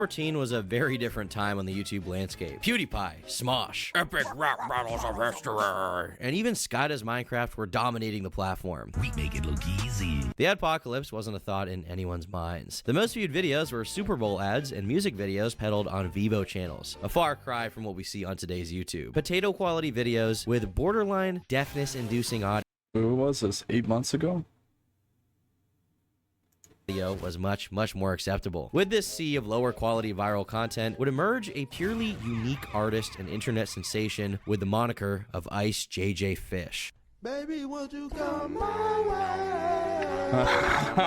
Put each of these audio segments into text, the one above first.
2014 was a very different time on the YouTube landscape. PewDiePie, Smosh, Epic Rap Battles of History, and even Skyda's Minecraft were dominating the platform. We make it look easy. The adpocalypse wasn't a thought in anyone's minds. The most viewed videos were Super Bowl ads and music videos peddled on Vivo channels, a far cry from what we see on today's YouTube. Potato quality videos with borderline deafness-inducing audio. Who was this? 8 months ago? Was much more acceptable. With this sea of lower quality viral content would emerge a purely unique artist and internet sensation with the moniker of IceJJFish. Baby, won't you come my way?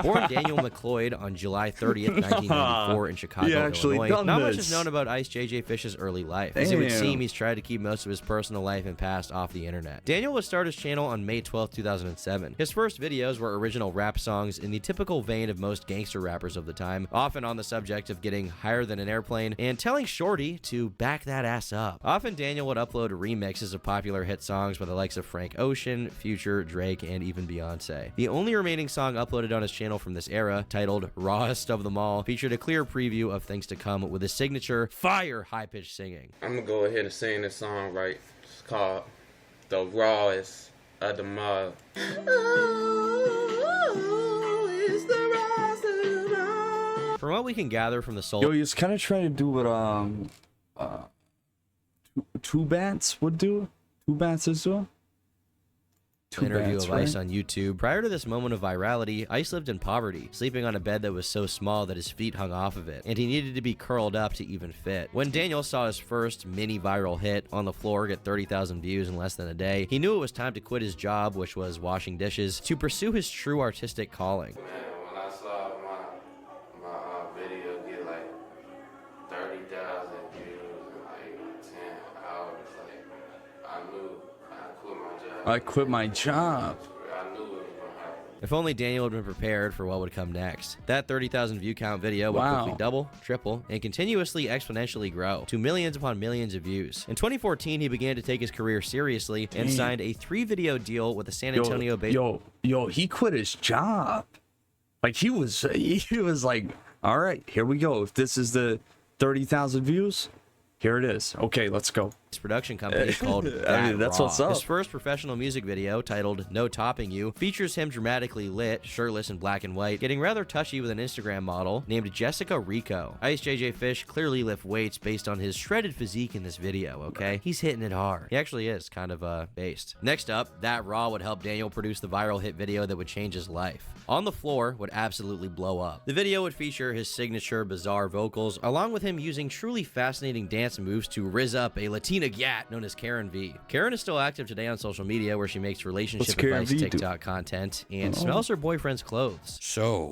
Born Daniel McLeod on July 30th, 1994 in Chicago, Illinois. Not much is known about IceJJFish's early life. As it would seem, he's tried to keep most of his personal life and past off the internet. Daniel would start his channel on May 12th, 2007. His first videos were original rap songs in the typical vein of most gangster rappers of the time, often on the subject of getting higher than an airplane and telling Shorty to back that ass up. Often Daniel would upload remixes of popular hit songs by the likes of Frank Ocean, Future, Drake, and even Beyonce. The only remaining song uploaded on his channel from this era, titled Rawest of Them All, featured a clear preview of things to come with his signature fire high-pitched singing. I'm gonna go ahead and sing this song right. It's called The Rawest of Them All. From what we can gather from the soul, Yo, he's kind of trying to do what Two Bats would do. Two Bats is doing. Interview of Ice on YouTube. Prior to this moment of virality, Ice lived in poverty, sleeping on a bed that was so small that his feet hung off of it, and he needed to be curled up to even fit. When Daniel saw his first mini viral hit, On the Floor, get 30,000 views in less than a day, he knew it was time to quit his job, which was washing dishes, to pursue his true artistic calling. Man, when I saw my video get like 30,000 views in like 10 hours, like I knew I quit my job. I quit my job. I knew it was gonna happen. If only Daniel had been prepared for what would come next. That 30,000 view count video would quickly double, triple, and continuously exponentially grow to millions upon millions of views. In 2014, he began to take his career seriously and signed a 3-video deal with the San Antonio-based... Yo, he quit his job. Like, he was like, all right, here we go. If this is the 30,000 views, here it is. Okay, let's go. Production company called that's what's up. His first professional music video, titled No Topping You, features him dramatically lit, shirtless in black and white, getting rather touchy with an Instagram model named Jessica Rico. IceJJFish clearly lift weights based on his shredded physique in this video, okay? He's hitting it hard. He actually is kind of based. Next up, That Raw would help Daniel produce the viral hit video that would change his life. On the Floor would absolutely blow up. The video would feature his signature bizarre vocals, along with him using truly fascinating dance moves to rizz up a Latina gat known as Karen V. Karen is still active today on social media, where she makes relationship advice TikTok content and smells her boyfriend's clothes. So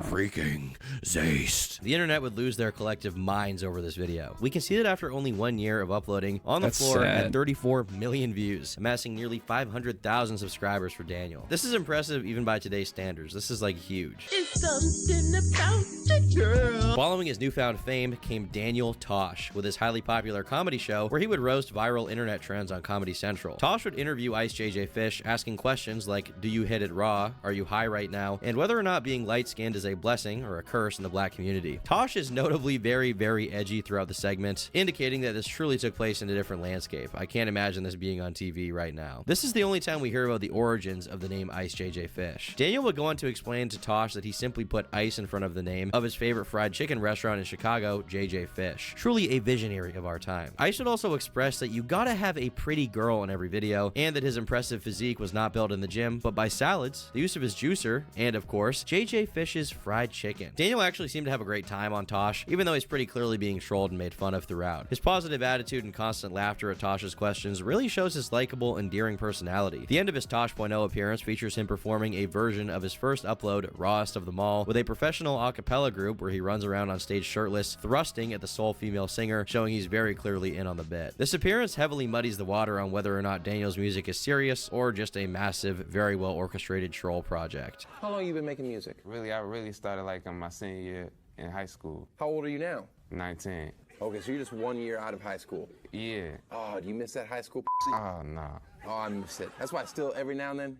freaking zest. The internet would lose their collective minds over this video. We can see that after only 1 year of uploading, On the Floor had 34 million views, amassing nearly 500,000 subscribers for Daniel. This is impressive even by today's standards. This is like huge. It's something about the girl. Following his newfound fame came Daniel Tosh with his highly popular comedy show, where he would roast viral internet trends on Comedy Central. Tosh would interview IceJJFish, asking questions like, do you hit it raw? Are you high right now? And whether or not being light-skinned is a blessing or a curse in the black community. Tosh is notably very edgy throughout the segment, indicating that this truly took place in a different landscape. I can't imagine this being on TV right now. This is the only time we hear about the origins of the name IceJJFish. Daniel would go on to explain to Tosh that he simply put ice in front of the name of his favorite fried chicken restaurant in Chicago, JJFish. Truly a visionary of our time. Ice would also express that you gotta have a pretty girl in every video, and that his impressive physique was not built in the gym, but by salads, the use of his juicer, and of course, JJFish's fried chicken. Daniel actually seemed to have a great time on Tosh, even though he's pretty clearly being trolled and made fun of throughout. His positive attitude and constant laughter at Tosh's questions really shows his likable, endearing personality. The end of his Tosh.0 appearance features him performing a version of his first upload, Rawest of Them All, with a professional a cappella group where he runs around on stage shirtless, thrusting at the sole female singer, showing he's very clearly in on the bit. This appearance heavily muddies the water on whether or not Daniel's music is serious or just a massive, very well orchestrated troll project. How long you been making music? I really started like in my senior year in high school. How old are you now? 19. Okay, so you're just 1 year out of high school. Yeah. Oh, do you miss that high school? Oh, no. Oh, I miss it. That's why still every now and then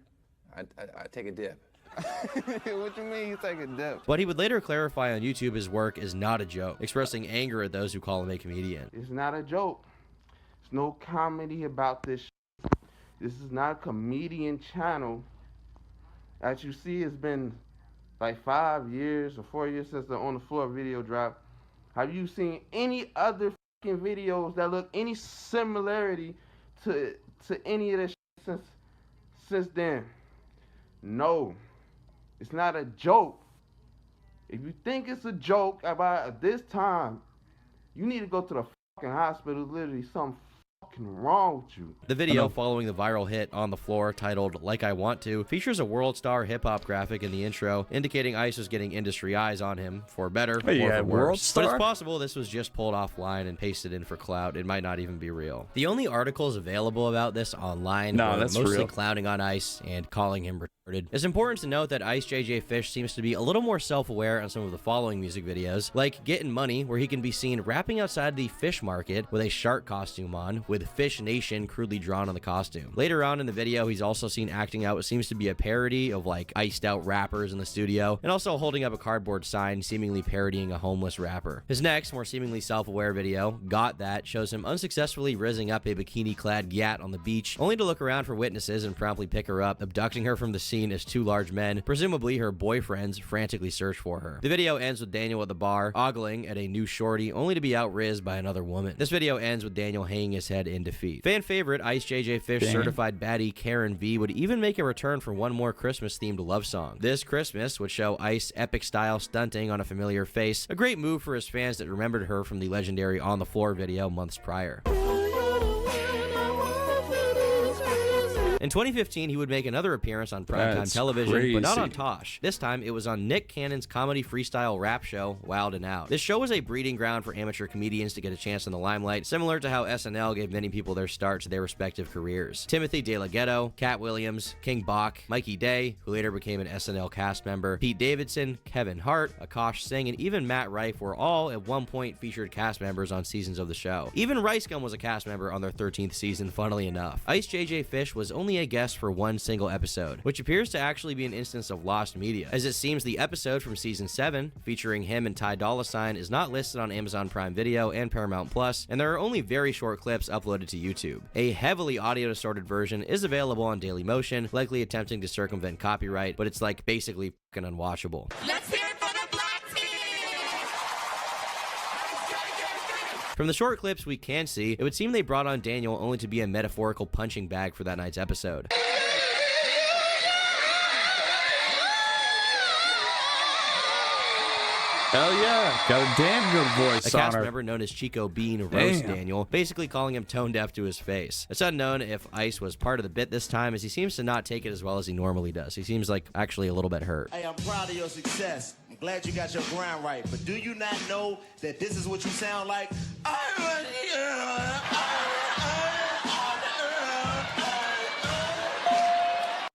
I take a dip. What you mean you take a dip? But he would later clarify on YouTube his work is not a joke, expressing anger at those who call him a comedian. It's not a joke. There's no comedy about this. This is not a comedian channel. As you see, it's been like 5 years or 4 years since the On the Floor video dropped. Have you seen any other fucking videos that look any similarity to any of this since then? No. It's not a joke. If you think it's a joke about this time, you need to go to the fucking hospital. Literally something fucking wrong with you. The video following the viral hit On the Floor, titled Like I Want To, features a world star hip-hop graphic in the intro, indicating Ice was getting industry eyes on him, for better or for worse. But it's possible this was just pulled offline and pasted in for clout. It might not even be real. The only articles available about this online were mostly clowning on Ice and calling him retarded. It's important to note that IceJJFish seems to be a little more self-aware on some of the following music videos, like Gettin' Money, where he can be seen rapping outside the fish market with a shark costume on, with Fish Nation crudely drawn on the costume. Later on in the video, he's also seen acting out what seems to be a parody of like iced out rappers in the studio, and also holding up a cardboard sign seemingly parodying a homeless rapper. His next, more seemingly self-aware video, Got That, shows him unsuccessfully rizzing up a bikini-clad gat on the beach, only to look around for witnesses and promptly pick her up, abducting her from the scene as two large men, presumably her boyfriends, frantically search for her. The video ends with Daniel at the bar, ogling at a new shorty, only to be out-rizzed by another woman. This video ends with Daniel hanging his head in defeat. Fan favorite IceJJFish certified baddie Karen V would even make a return for one more Christmas-themed love song. This Christmas would show Ice epic-style stunting on a familiar face, a great move for his fans that remembered her from the legendary On the Floor video months prior. In 2015, he would make another appearance on primetime television, but not on Tosh. This time, it was on Nick Cannon's comedy freestyle rap show, Wild 'N Out. This show was a breeding ground for amateur comedians to get a chance in the limelight, similar to how SNL gave many people their start to their respective careers. Timothy De La Ghetto, Cat Williams, King Bach, Mikey Day, who later became an SNL cast member, Pete Davidson, Kevin Hart, Akash Singh, and even Matt Rife were all at one point featured cast members on seasons of the show. Even Rice Gum was a cast member on their 13th season, funnily enough. IceJJFish was only a guest for one single episode, which appears to actually be an instance of lost media, as it seems the episode from season 7 featuring him and Ty Dolla $ign is not listed on Amazon Prime Video and Paramount Plus, and there are only very short clips uploaded to YouTube. A heavily audio distorted version is available on Dailymotion, likely attempting to circumvent copyright, but it's like basically fucking unwatchable. Let's hear it for the black team! From the short clips we can see, it would seem they brought on Daniel only to be a metaphorical punching bag for that night's episode. Hell yeah, got a damn good voice. A cast member known as Chico Bean roasts Daniel, basically calling him tone deaf to his face. It's unknown if Ice was part of the bit this time, as he seems to not take it as well as he normally does. He seems like actually a little bit hurt. Hey, I'm proud of your success. I'm glad you got your grind right. But do you not know that this is what you sound like?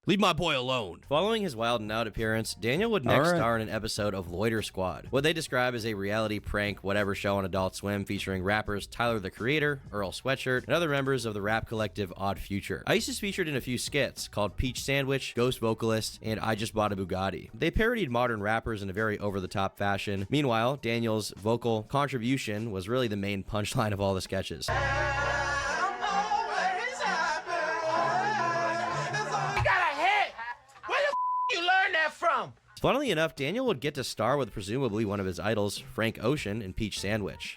Leave my boy alone. Following his Wild 'N Out appearance, Daniel would next star in an episode of Loiter Squad, what they describe as a reality prank whatever show on Adult Swim featuring rappers Tyler the Creator, Earl Sweatshirt, and other members of the rap collective Odd Future. Ice is featured in a few skits called Peach Sandwich, Ghost Vocalist, and I Just Bought a Bugatti. They parodied modern rappers in a very over-the-top fashion. Meanwhile, Daniel's vocal contribution was really the main punchline of all the sketches. Funnily enough, Daniel would get to star with presumably one of his idols, Frank Ocean, in Peach Sandwich.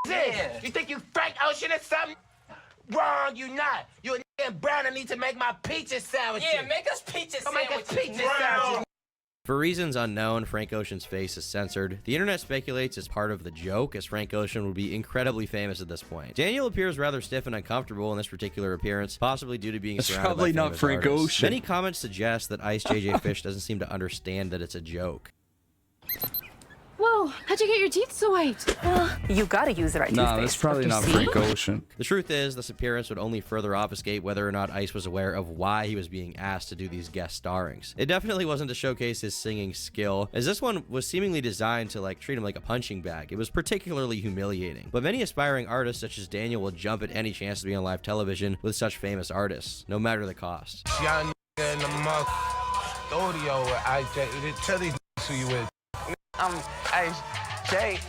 You think you Frank Ocean or something? Wrong, you not. You a nigga brown and need to make my peaches sandwiches. Yeah, make us peaches sandwiches. Make us peaches sandwiches. For reasons unknown, Frank Ocean's face is censored. The internet speculates it's part of the joke, as Frank Ocean would be incredibly famous at this point. Daniel appears rather stiff and uncomfortable in this particular appearance, possibly due to being surrounded by famous Frank artists. Ocean. Many comments suggest that IceJJFish doesn't seem to understand that it's a joke. Whoa, how'd you get your teeth so white? You gotta use the right toothpaste. Nah, that's probably not See? Frank Ocean. The truth is, this appearance would only further obfuscate whether or not Ice was aware of why he was being asked to do these guest starrings. It definitely wasn't to showcase his singing skill, as this one was seemingly designed to treat him like a punching bag. It was particularly humiliating. But many aspiring artists such as Daniel will jump at any chance to be on live television with such famous artists, no matter the cost. Young nigga in the mouth. studio with IJ. Tell these who you with. I'm IceJJFish.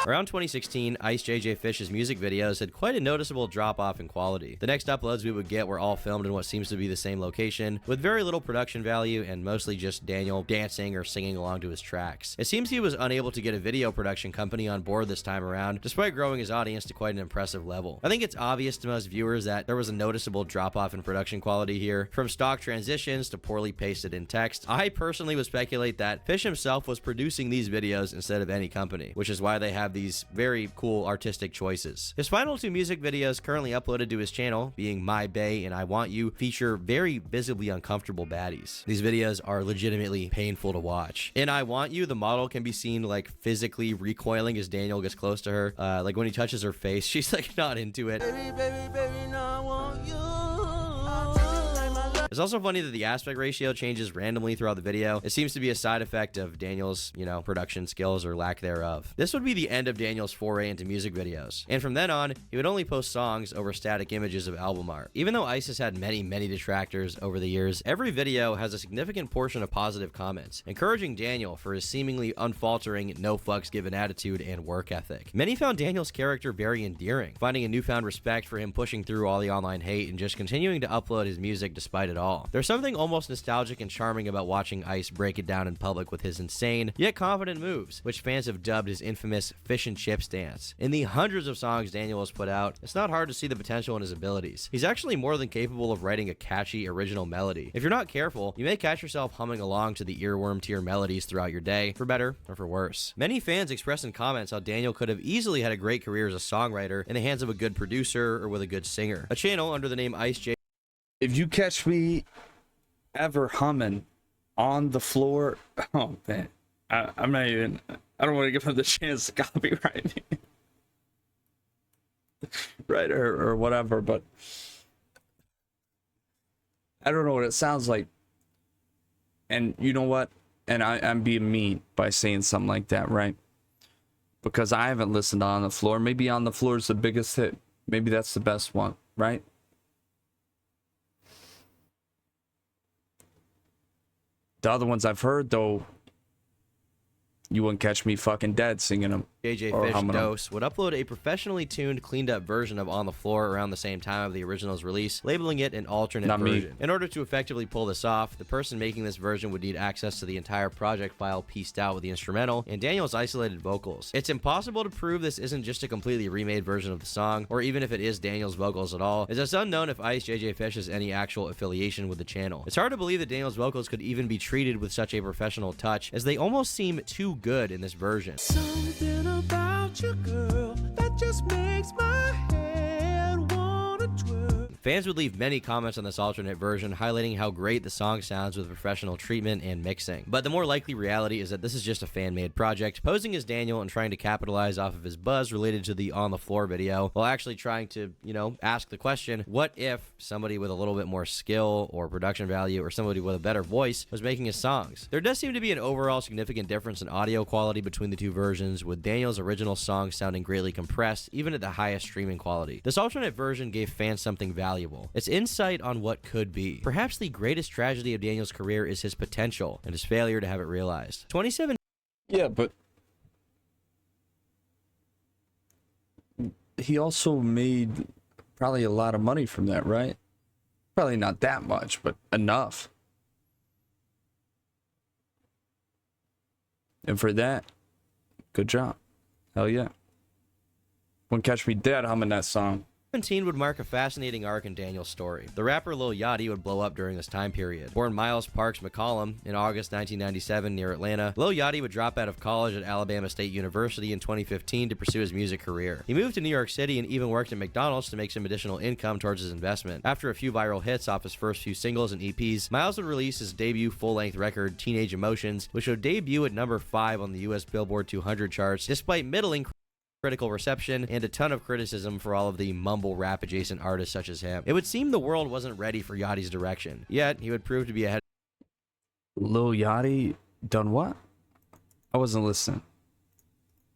Around 2016, IceJJFish's music videos had quite a noticeable drop-off in quality. The next uploads we would get were all filmed in what seems to be the same location, with very little production value and mostly just Daniel dancing or singing along to his tracks. It seems he was unable to get a video production company on board this time around, despite growing his audience to quite an impressive level. I think it's obvious to most viewers that there was a noticeable drop-off in production quality here, from stock transitions to poorly pasted in text. I personally would speculate that Fish himself was producing these videos instead of any company, which is why they have these very cool artistic choices. His final two music videos currently uploaded to his channel, being My Bay and I Want You, feature very visibly uncomfortable baddies. These videos are legitimately painful to watch. In I Want You, the model can be seen like physically recoiling as Daniel gets close to her. Like when he touches her face, she's like not into it. It's also funny that the aspect ratio changes randomly throughout the video. It seems to be a side effect of Daniel's, production skills or lack thereof. This would be the end of Daniel's foray into music videos. And from then on, he would only post songs over static images of album art. Even though Ice has had many detractors over the years, every video has a significant portion of positive comments, encouraging Daniel for his seemingly unfaltering, no fucks given attitude and work ethic. Many found Daniel's character very endearing, finding a newfound respect for him pushing through all the online hate and just continuing to upload his music despite it all. There's something almost nostalgic and charming about watching Ice break it down in public with his insane, yet confident moves, which fans have dubbed his infamous fish and chips dance. In the hundreds of songs Daniel has put out, it's not hard to see the potential in his abilities. He's actually more than capable of writing a catchy, original melody. If you're not careful, you may catch yourself humming along to the earworm tier melodies throughout your day, for better or for worse. Many fans express in comments how Daniel could have easily had a great career as a songwriter in the hands of a good producer or with a good singer. A channel under the name IceJ. If you catch me ever humming on the floor, oh man, I'm not even, I don't want to give him the chance to copyright me. Right, or whatever, but I don't know what it sounds like. And you know what? And I'm being mean by saying something like that, right? Because I haven't listened to On the Floor. Maybe On the Floor is the biggest hit. Maybe that's the best one, right? The other ones I've heard, though, you wouldn't catch me fucking dead singing them. IceJJFish Dose would upload a professionally tuned, cleaned up version of On the Floor around the same time of the original's release, labeling it an alternate version. In order to effectively pull this off, the person making this version would need access to the entire project file pieced out with the instrumental and Daniel's isolated vocals. It's impossible to prove this isn't just a completely remade version of the song, or even if it is Daniel's vocals at all, as it's unknown if IceJJFish has any actual affiliation with the channel. It's hard to believe that Daniel's vocals could even be treated with such a professional touch, as they almost seem too good in this version. Something about you, girl, that just makes my head wanna twirl. Fans would leave many comments on this alternate version, highlighting how great the song sounds with professional treatment and mixing. But the more likely reality is that this is just a fan-made project, posing as Daniel and trying to capitalize off of his buzz related to the On the Floor video, while actually trying to, ask the question, what if somebody with a little bit more skill or production value or somebody with a better voice was making his songs? There does seem to be an overall significant difference in audio quality between the two versions, with Daniel's original song sounding greatly compressed, even at the highest streaming quality. This alternate version gave fans something valuable. It's insight on what could be. Perhaps the greatest tragedy of Daniel's career is his potential and his failure to have it realized. 27. Yeah, but he also made probably a lot of money from that, right? Probably not that much, but enough. And for that, good job. Hell yeah. Wouldn't catch me dead humming that song. 17 would mark a fascinating arc in Daniel's story. The rapper Lil Yachty would blow up during this time period. Born Miles Parks McCollum in August 1997 near Atlanta, Lil Yachty would drop out of college at Alabama State University in 2015 to pursue his music career. He moved to New York City and even worked at McDonald's to make some additional income towards his investment. After a few viral hits off his first few singles and EPs, Miles would release his debut full-length record, Teenage Emotions, which would debut at number 5 on the US Billboard 200 charts, despite middling critical reception and a ton of criticism for all of the mumble rap adjacent artists such as him. It would seem the world wasn't ready for Yachty's direction, yet he would prove to be ahead. Lil Yachty done what? I wasn't listening.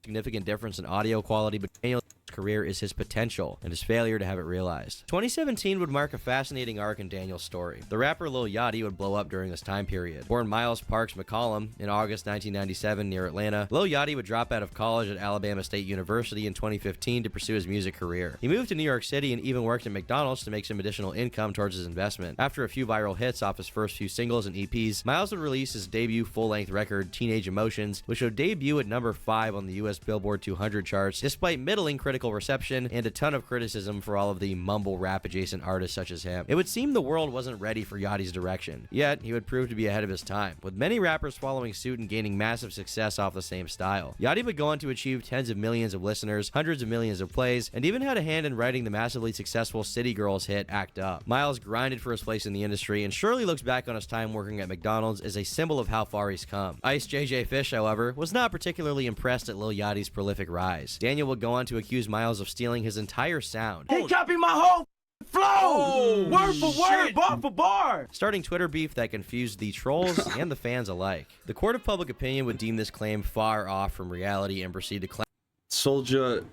Significant difference in audio quality between Daniel's career is his potential and his failure to have it realized. 2017 would mark a fascinating arc in Daniel's story. The rapper Lil Yachty would blow up during this time period. Born Miles Parks McCollum in August 1997 near Atlanta, Lil Yachty would drop out of college at Alabama State University in 2015 to pursue his music career. He moved to New York City and even worked at McDonald's to make some additional income towards his investment. After a few viral hits off his first few singles and EPs, Miles would release his debut full-length record, Teenage Emotions, which would debut at number 5 on the US Billboard 200 charts, despite middling critical reception and a ton of criticism for all of the mumble rap adjacent artists such as him. It would seem the world wasn't ready for Yachty's direction, yet he would prove to be ahead of his time, with many rappers following suit and gaining massive success off the same style. Yachty would go on to achieve tens of millions of listeners, hundreds of millions of plays, and even had a hand in writing the massively successful City Girls hit Act Up. Miles grinded for his place in the industry and surely looks back on his time working at McDonald's as a symbol of how far he's come. IceJJFish, however, was not particularly impressed at Lil Yachty's prolific rise. Daniel would go on to accuse Miles of stealing his entire sound. He copied my whole flow! Word for word, bar for bar! Starting Twitter beef that confused the trolls and the fans alike. The court of public opinion would deem this claim far off from reality and proceed to claim Soulja,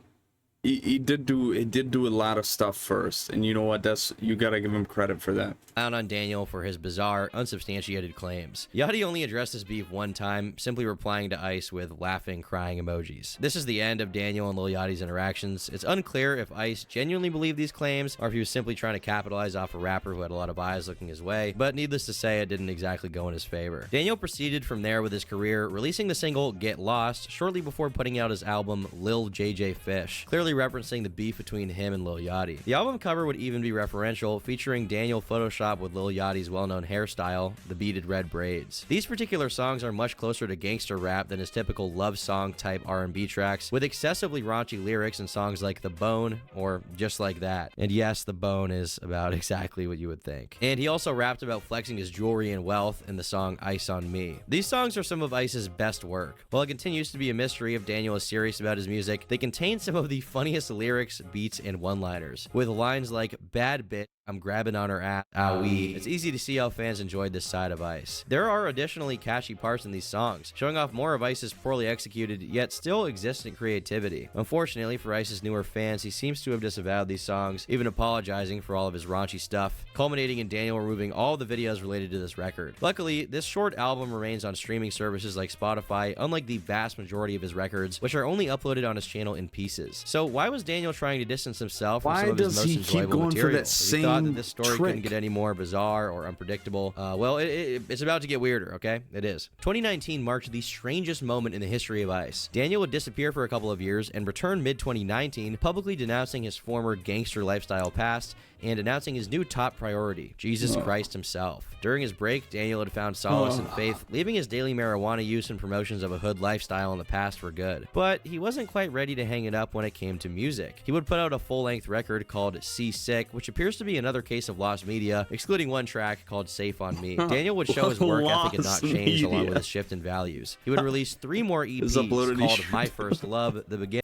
he did do a lot of stuff first, and you know what? You gotta give him credit for that. on Daniel for his bizarre, unsubstantiated claims. Yachty only addressed his beef one time, simply replying to Ice with laughing, crying emojis. This is the end of Daniel and Lil Yachty's interactions. It's unclear if Ice genuinely believed these claims, or if he was simply trying to capitalize off a rapper who had a lot of eyes looking his way, but needless to say, it didn't exactly go in his favor. Daniel proceeded from there with his career, releasing the single Get Lost shortly before putting out his album Lil JJ Fish, clearly referencing the beef between him and Lil Yachty. The album cover would even be referential, featuring Daniel Photoshop with Lil Yachty's well-known hairstyle, the beaded red braids. These particular songs are much closer to gangster rap than his typical love song type R&B tracks, with excessively raunchy lyrics in songs like The Bone or Just Like That. And yes, The Bone is about exactly what you would think. And he also rapped about flexing his jewelry and wealth in the song Ice on Me. These songs are some of Ice's best work. While it continues to be a mystery if Daniel is serious about his music, they contain some of the funniest lyrics, beats, and one-liners, with lines like "Bad bitch, I'm grabbing on her ass, owie." It's easy to see how fans enjoyed this side of Ice. There are additionally catchy parts in these songs, showing off more of Ice's poorly executed yet still existent creativity. Unfortunately for Ice's newer fans, he seems to have disavowed these songs, even apologizing for all of his raunchy stuff, culminating in Daniel removing all the videos related to this record. Luckily, this short album remains on streaming services like Spotify, unlike the vast majority of his records, which are only uploaded on his channel in pieces. So why was Daniel trying to distance himself from some of his most enjoyable material? If he thought that this story couldn't get any more bizarre or unpredictable, well, it's about to get weirder, okay? It is. 2019 marked the strangest moment in the history of Ice. Daniel would disappear for a couple of years and return mid-2019, publicly denouncing his former gangster lifestyle past and announcing his new top priority, Jesus Christ himself. During his break, Daniel had found solace in faith, leaving his daily marijuana use and promotions of a hood lifestyle in the past for good. But he wasn't quite ready to hang it up when it came to music. He would put out a full-length record called Seasick, which appears to be another case of lost media, excluding one track called Safe on Me. Daniel would show his work ethic had not changed along with his shift in values. He would release 3 more EPs called My First Love, The Beginning,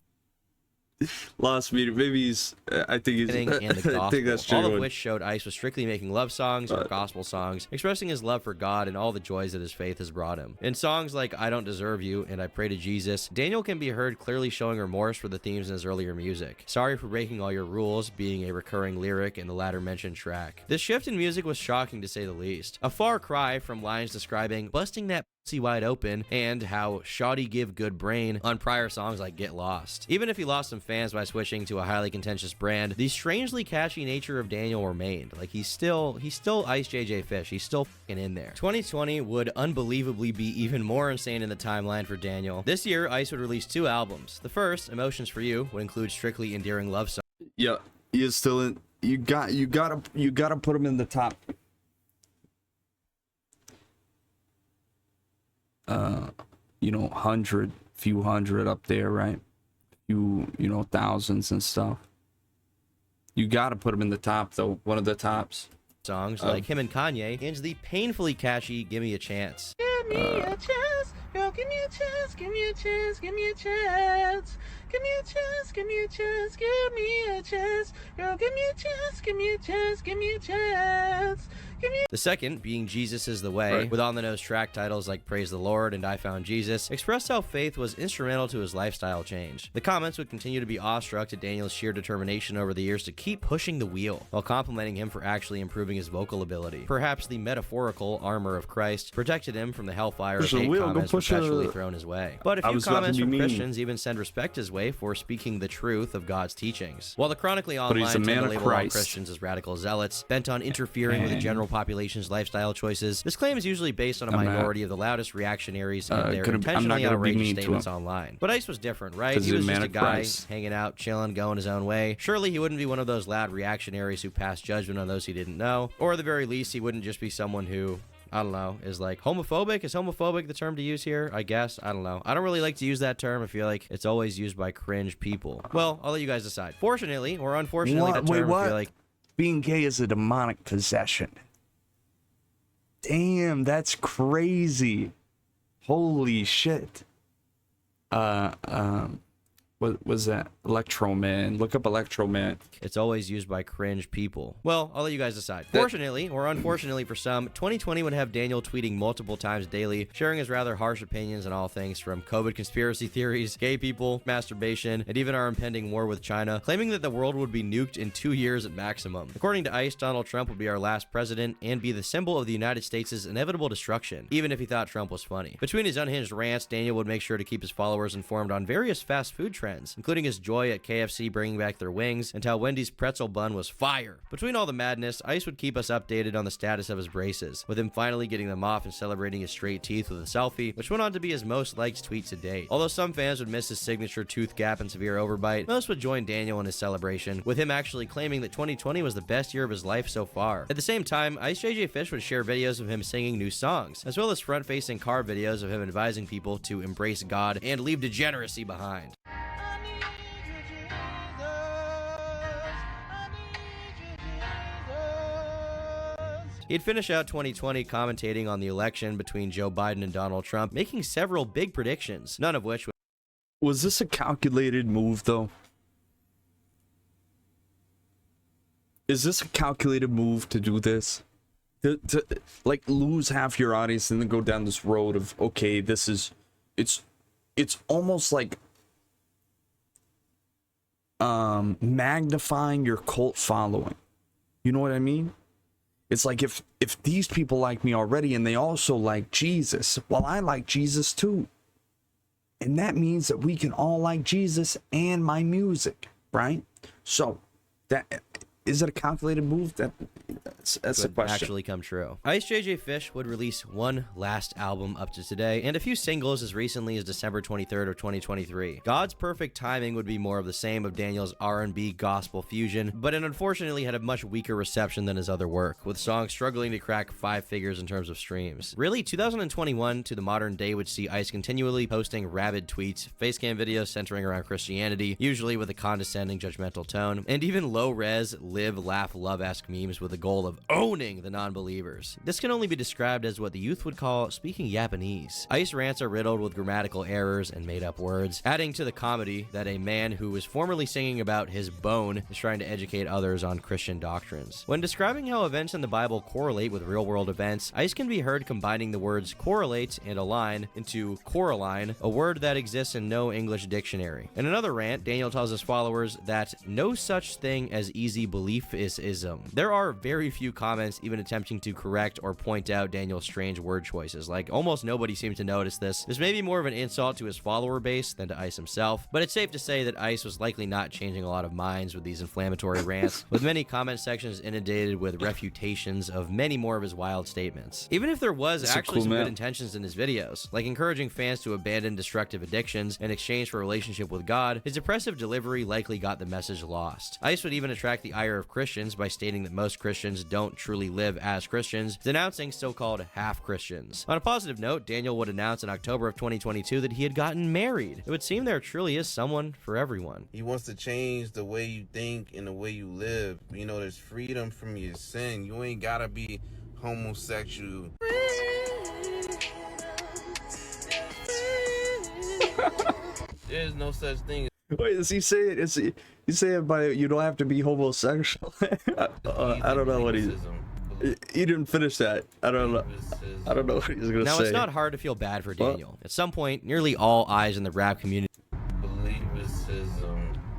Lost media. Maybe he's. I think he's. and the gospel, I think that's true. all of which showed Ice was strictly making love songs or gospel songs, expressing his love for God and all the joys that his faith has brought him. In songs like I Don't Deserve You and I Pray to Jesus, Daniel can be heard clearly showing remorse for the themes in his earlier music. Sorry for breaking all your rules being a recurring lyric in the latter mentioned track. This shift in music was shocking to say the least. A far cry from lines describing busting that pussy wide open and how shoddy give good brain on prior songs like Get Lost. Even if he lost some fans by switching to a highly contentious brand, the strangely catchy nature of Daniel remained. Like he's still IceJJFish. He's still fucking in there. 2020 would unbelievably be even more insane in the timeline for Daniel. This year, Ice would release 2 albums. The first, Emotions for You, would include strictly endearing love songs. Yeah, he is still in. You gotta put him in the top. Few hundred up there, right? Thousands and stuff. You gotta put him in the top, though. One of the tops. Songs like him and Kanye, and the painfully catchy Give Me a Chance. Give me a chance, girl, give me a chance, give me a chance, give me a chance. Give me a chance, give me a chance, give me a chance. Girl, give me a chance, give me a chance, give me a chance. The second, being Jesus is the Way, with on-the-nose track titles like Praise the Lord and I Found Jesus, expressed how faith was instrumental to his lifestyle change. The comments would continue to be awestruck at Daniel's sheer determination over the years to keep pushing the wheel, while complimenting him for actually improving his vocal ability. Perhaps the metaphorical armor of Christ protected him from the hellfire of hate comments perpetually thrown his way. But a few comments from Christians even send respect his way for speaking the truth of God's teachings. While the chronically online tend to label all Christians as radical zealots, bent on interfering with the general population's lifestyle choices, this claim is usually based on a minority of the loudest reactionaries and their intentionally outrageous statements online. But Ice was different, right? He was just a guy hanging out, chilling, going his own way. Surely he wouldn't be one of those loud reactionaries who pass judgment on those he didn't know, or at the very least, he wouldn't just be someone who, I don't know, is like homophobic. Is homophobic the term to use here? I guess. I don't know. I don't really like to use that term. I feel like it's always used by cringe people. Well, I'll let you guys decide. Fortunately or unfortunately, that term, I feel like being gay is a demonic possession. Damn, that's crazy. Holy shit. What was that? Electro Man. Look up Electro Man. It's always used by cringe people. Well, I'll let you guys decide. Fortunately, or unfortunately for some, 2020 would have Daniel tweeting multiple times daily, sharing his rather harsh opinions on all things from COVID conspiracy theories, gay people, masturbation, and even our impending war with China, claiming that the world would be nuked in 2 years at maximum. According to ICE, Donald Trump would be our last president and be the symbol of the United States' inevitable destruction, even if he thought Trump was funny. Between his unhinged rants, Daniel would make sure to keep his followers informed on various fast food trends, including his joy at KFC bringing back their wings and how Wendy's pretzel bun was fire. Between all the madness, Ice would keep us updated on the status of his braces, with him finally getting them off and celebrating his straight teeth with a selfie, which went on to be his most liked tweet to date. Although some fans would miss his signature tooth gap and severe overbite, most would join Daniel in his celebration, with him actually claiming that 2020 was the best year of his life so far. At the same time, IceJJFish would share videos of him singing new songs, as well as front-facing car videos of him advising people to embrace God and leave degeneracy behind. He'd finish out 2020 commentating on the election between Joe Biden and Donald Trump, making several big predictions, none of which was this a calculated move, though? Is this a calculated move to do this? To like lose half your audience and then go down this road of, okay, this is, it's almost like magnifying your cult following. You know what I mean? It's like if these people like me already and they also like Jesus, well, I like Jesus too. And that means that we can all like Jesus and my music, right? So that is it a calculated move? That's a question. Actually come true. IceJJFish would release one last album up to today, and a few singles as recently as December 23rd of 2023. God's Perfect Timing would be more of the same of Daniel's R&B gospel fusion, but it unfortunately had a much weaker reception than his other work, with songs struggling to crack 5 figures in terms of streams. Really, 2021 to the modern day would see Ice continually posting rabid tweets, facecam videos centering around Christianity, usually with a condescending, judgmental tone, and even low-res, live, laugh, love-esque memes with the goal of owning the non-believers. This can only be described as what the youth would call speaking Japanese. Ice rants are riddled with grammatical errors and made-up words, adding to the comedy that a man who was formerly singing about his bone is trying to educate others on Christian doctrines. When describing how events in the Bible correlate with real-world events, Ice can be heard combining the words correlate and align into Coraline, a word that exists in no English dictionary. In another rant, Daniel tells his followers that no such thing as easy belief is ism. There are very few comments even attempting to correct or point out Daniel's strange word choices. Like, almost nobody seemed to notice this. This may be more of an insult to his follower base than to Ice himself, but it's safe to say that Ice was likely not changing a lot of minds with these inflammatory rants, with many comment sections inundated with refutations of many more of his wild statements. Even if there was actually some good intentions in his videos, like encouraging fans to abandon destructive addictions in exchange for a relationship with God, his depressive delivery likely got the message lost. Ice would even attract the ire of Christians by stating that most Christians don't truly live as Christians, denouncing so-called half-Christians. On a positive note, Daniel would announce in October of 2022 that he had gotten married. It would seem there truly is someone for everyone. He wants to change the way you think and the way you live. You know, there's freedom from your sin. You ain't gotta be homosexual. There's no such thing. Wait, is he saying? Is he saying by you don't have to be homosexual? I don't know what he's. He didn't finish that. I don't know. I don't know what he's gonna Now, say. it's not hard to feel bad for Daniel. At some point, nearly all eyes in the rap community.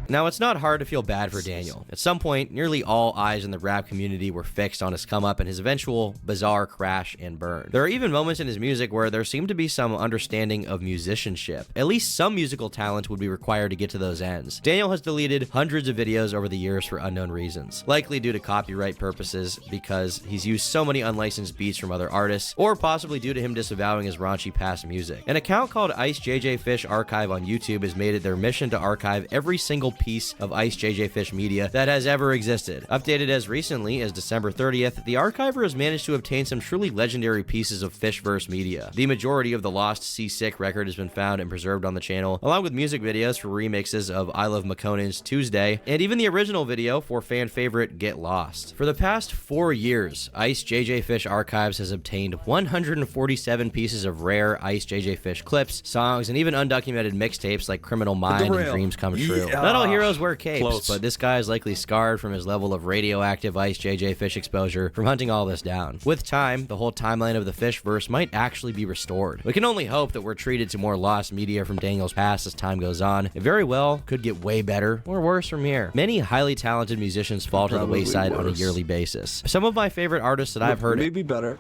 Now, it's not hard to feel bad for Daniel. At some point, nearly all eyes in the rap community were fixed on his come up and his eventual bizarre crash and burn. There are even moments in his music where there seemed to be some understanding of musicianship. At least some musical talent would be required to get to those ends. Daniel has deleted hundreds of videos over the years for unknown reasons, likely due to copyright purposes because he's used so many unlicensed beats from other artists, or possibly due to him disavowing his raunchy past music. An account called IceJJFish Archive on YouTube has made it their mission to archive every single piece of IceJJFish media that has ever existed. Updated as recently as December 30th, the archiver has managed to obtain some truly legendary pieces of Fishverse media. The majority of the lost Seasick record has been found and preserved on the channel, along with music videos for remixes of I Love McConaughey's Tuesday, and even the original video for fan favorite Get Lost. For the past 4 years, IceJJFish Archives has obtained 147 pieces of rare IceJJFish clips, songs, and even undocumented mixtapes like Criminal Mind and Dreams Come True. Not all heroes wear capes, but this guy is likely scarred from his level of radioactive IceJJFish exposure from hunting all this down. With time, the whole timeline of the Fishverse might actually be restored. We can only hope that we're treated to more lost media from Daniel's past as time goes on. It very well could get way better or worse from here. Many highly talented musicians fall to the wayside on a yearly basis. Some of my favorite artists that I've heard maybe better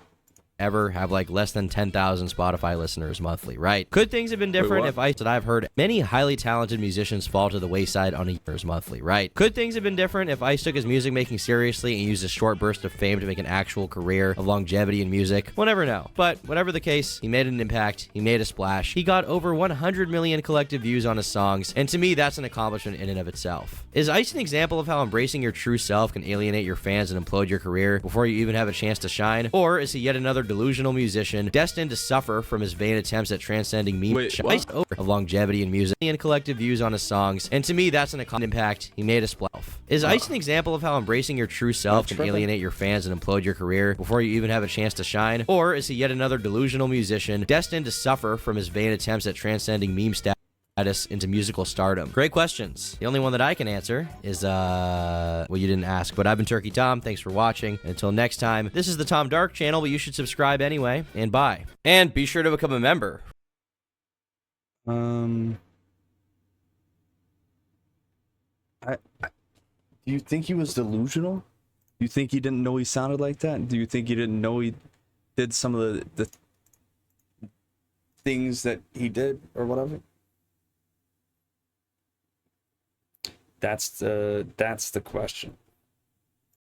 ever have like less than 10,000 Spotify listeners monthly, right? Could things have been different if I've heard many highly talented musicians fall to the wayside on a year's monthly, right? Could things have been different if Ice took his music making seriously and used a short burst of fame to make an actual career of longevity in music? We'll never know. But whatever the case, he made an impact, he made a splash, he got over 100 million collective views on his songs, and to me, that's an accomplishment in and of itself. Is Ice an example of how embracing your true self can alienate your fans and implode your career before you even have a chance to shine? Or is he yet another delusional musician destined to suffer from his vain attempts at transcending of longevity in music and collective views on his songs? And to me, that's an impact. He made a splash. Is Ice an example of how embracing your true self can alienate your fans and implode your career before you even have a chance to shine? Or is he yet another delusional musician destined to suffer from his vain attempts at transcending meme status into musical stardom? Great questions. The only one that I can answer is, well, you didn't ask, but I've been Turkey Tom. Thanks for watching. Until next time, this is the Tom Dark channel, but you should subscribe anyway, and bye. And be sure to become a member. Do you think he was delusional? Do you think he didn't know he sounded like that? Do you think he didn't know he did some of the things that he did or whatever? That's the question.